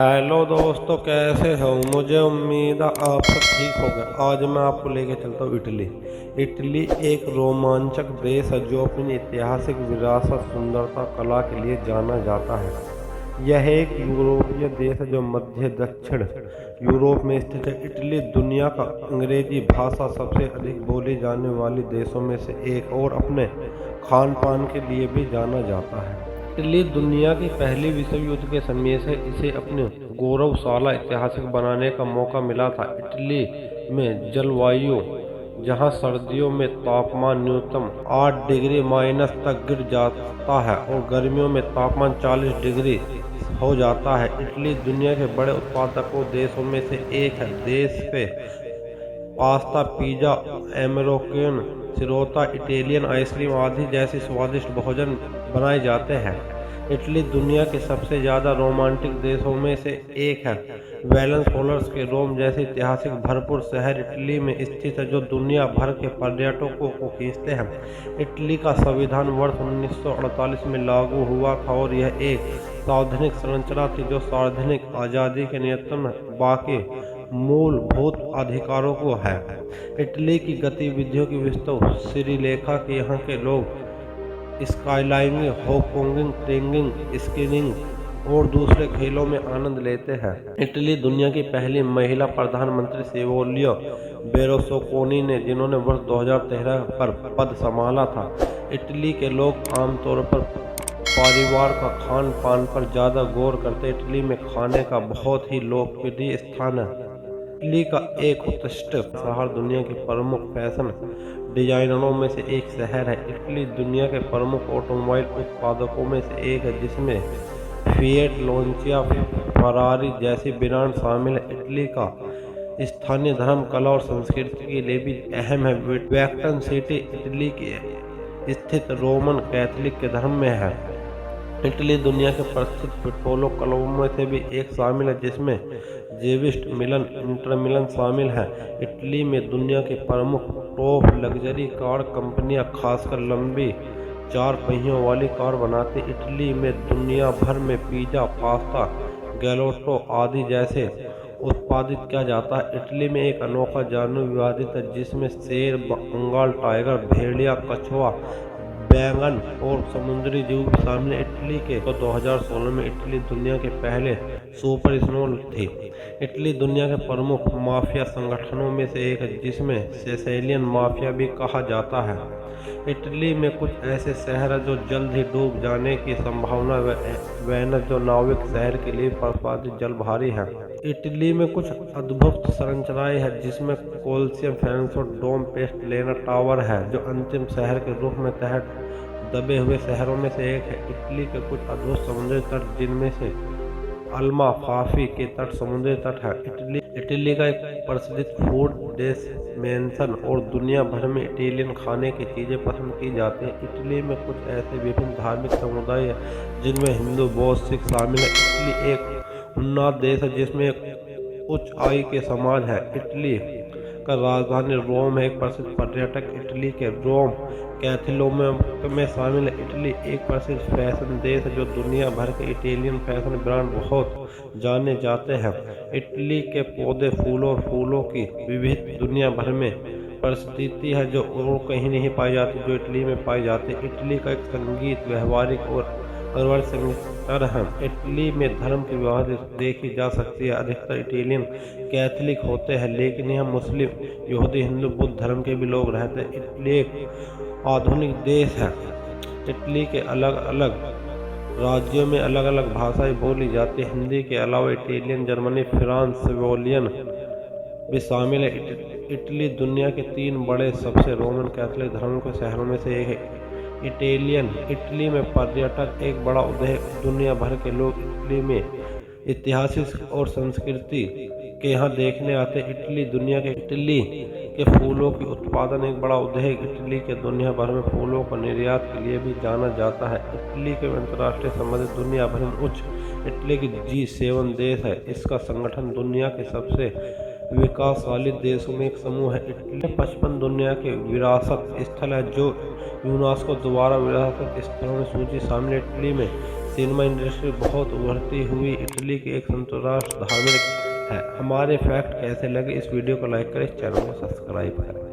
Hello दोस्तों, कैसे हो? मुझे उम्मीद है आप सब ठीक हो गए। आज मैं आपको लेके चलता हूँ इटली। इटली एक रोमांचक देश है जो अपनी ऐतिहासिक विरासत, सुंदरता, कला के लिए जाना जाता है। यह एक यूरोपीय देश है जो मध्य दक्षिण यूरोप में स्थित है। इटली दुनिया का अंग्रेजी भाषा सबसे अधिक बोली जाने वाली देशों में से एक और अपने खान पान के लिए भी जाना जाता है। इटली दुनिया की पहली विश्व युद्ध के समय से इसे अपने गौरवशाली इतिहास बनाने का मौका मिला था। इटली में जलवायु, जहां सर्दियों में तापमान न्यूनतम 8 डिग्री माइनस तक गिर जाता है और गर्मियों में तापमान 40 डिग्री हो जाता है। इटली दुनिया के बड़े उत्पादकों देशों में से एक है। देश पे पास्ता, पिज़्ज़ा, अमेरिकन सिरोता, इटालियन आइसक्रीम आदि जैसे स्वादिष्ट भोजन बनाए जाते हैं। इटली दुनिया के सबसे ज़्यादा रोमांटिक देशों में से एक है। वेलेंस फ्लोरेंस के रोम जैसे ऐतिहासिक भरपूर शहर इटली में स्थित है जो दुनिया भर के पर्यटकों को खींचते हैं। इटली का संविधान वर्ष 1948 में लागू हुआ था और यह एक संवैधानिक संरचना थी जो सार्वजनिक आज़ादी के नियंत्रण बाकी मूलभूत अधिकारों को है। इटली की गतिविधियों की विस्तृत श्रीलेखा के यहाँ के लोग स्काईलाइनिंग, हॉकिंग, ट्रेकिंग, स्कीइंग और दूसरे खेलों में आनंद लेते हैं। इटली दुनिया की पहली महिला प्रधानमंत्री सिल्विया बेर्लुस्कोनी ने, जिन्होंने वर्ष 2013 पर पद संभाला था। इटली के लोग आमतौर पर परिवार का खान पान पर ज़्यादा गौर करते। इटली में खाने का बहुत ही लोकप्रिय स्थान है। इटली का एक उत्कृष्ट शहर दुनिया के प्रमुख फैशन डिजाइनरों में से एक शहर है। इटली दुनिया के प्रमुख ऑटोमोबाइल उत्पादकों में से एक है, जिसमें फिएट, लांचिया, फरारी जैसी ब्रांड शामिल है। इटली का स्थानीय धर्म, कला और संस्कृति के लिए भी अहम है। वैटिकन सिटी इटली की स्थित रोमन कैथोलिक के धर्म में है। इटली दुनिया के प्रसिद्ध फुटबॉल क्लबों में से भी एक शामिल है, जिसमें जेविस्ट, मिलन, इंटर मिलन शामिल है। इटली में दुनिया की प्रमुख टॉप लग्जरी कार कंपनियां खासकर लंबी 4 पहियों वाली कार बनाती। इटली में दुनिया भर में पिज़्ज़ा, पास्ता, गैलोटो आदि जैसे उत्पादित किया जाता है। इटली में एक अनोखा जानवर विवादित है, जिसमें शेर, बंगाल टाइगर, भेड़िया, कछुआ, बैंगन और समुद्री जीव भी शामिल है। इटली के 2016 में इटली दुनिया के पहले सुपर स्नोल थी। इटली दुनिया के प्रमुख माफिया संगठनों में से एक है, जिसमें सिसिलियन माफिया भी कहा जाता है। इटली में कुछ ऐसे शहर हैं जो जल्द ही डूब जाने की संभावना वेनिस, जो नाविक शहर के लिए प्रतिपादित जल भारी है। इटली में कुछ अद्भुत संरचनाएं हैं, जिसमें कोलोसियम, फेरेंसो डोम, पेस्ट लेना टावर है, जो अंतिम शहर के रूप में तहत दबे हुए शहरों में से एक है। इटली के कुछ अद्भुत समुद्री तट, जिनमें से अल्माफाफी के तट समुद्री तट है। इटली का एक प्रसिद्ध फूड डेस्टिनेशन और दुनिया भर में इटालियन खाने की चीज़ें पसंद की जाती हैं। इटली में कुछ ऐसे विभिन्न धार्मिक समुदाय हैं, जिनमें हिंदू, बौद्ध, सिख शामिल है। इटली एक उन्नत देश है, जिसमें एक उच्च आय के समाज है। इटली का राजधानी रोम है, एक प्रसिद्ध पर्यटक इटली के रोम कैथोलिक में शामिल है। इटली एक प्रसिद्ध फैशन देश है, जो दुनिया भर के इटालियन फैशन ब्रांड बहुत जाने जाते हैं। इटली के पौधे, फूलों की विविध दुनिया भर में परिस्थिति है, जो और कहीं नहीं पाई जाती, जो इटली में पाई जाती है। इटली का एक संगीत, व्यवहारिक और अरवर संगीतर है। इटली में धर्म की विविधता देखी जा सकती है। अधिकतर इटालियन कैथोलिक होते हैं, लेकिन यहाँ मुस्लिम, यहूदी, हिंदू, बुद्ध धर्म के भी लोग रहते हैं। इटली एक आधुनिक देश है। इटली के अलग अलग राज्यों में अलग अलग भाषाएं बोली जाती हैं। हिंदी के अलावा इटालियन, जर्मनी, फ्रांस, स्लोवेनियन भी शामिल है। इटली दुनिया के 3 बड़े सबसे रोमन कैथोलिक धर्म के शहरों में से एक है। इटली में पर्यटक एक बड़ा उद्योग, दुनिया भर के लोग इटली में इतिहास और संस्कृति के यहाँ देखने आते हैं। इटली के फूलों की उत्पादन एक बड़ा उद्योग। इटली के दुनिया भर में फूलों को निर्यात के लिए भी जाना जाता है। इटली के अंतर्राष्ट्रीय संबंध दुनिया भर में उच्च। इटली की G7 देश है। इसका संगठन दुनिया के सबसे विकासशाली देशों में एक समूह है। इटली 55 दुनिया के विरासत स्थल है, जो यूनेस्को द्वारा विरासत स्थलों में सूची शामिल है। इटली में सिनेमा इंडस्ट्री बहुत उभरती हुई इटली की एक संतराष्ट्र धार्मिक है। हमारे फैक्ट कैसे लगे, इस वीडियो को लाइक करें, चैनल को सब्सक्राइब करें।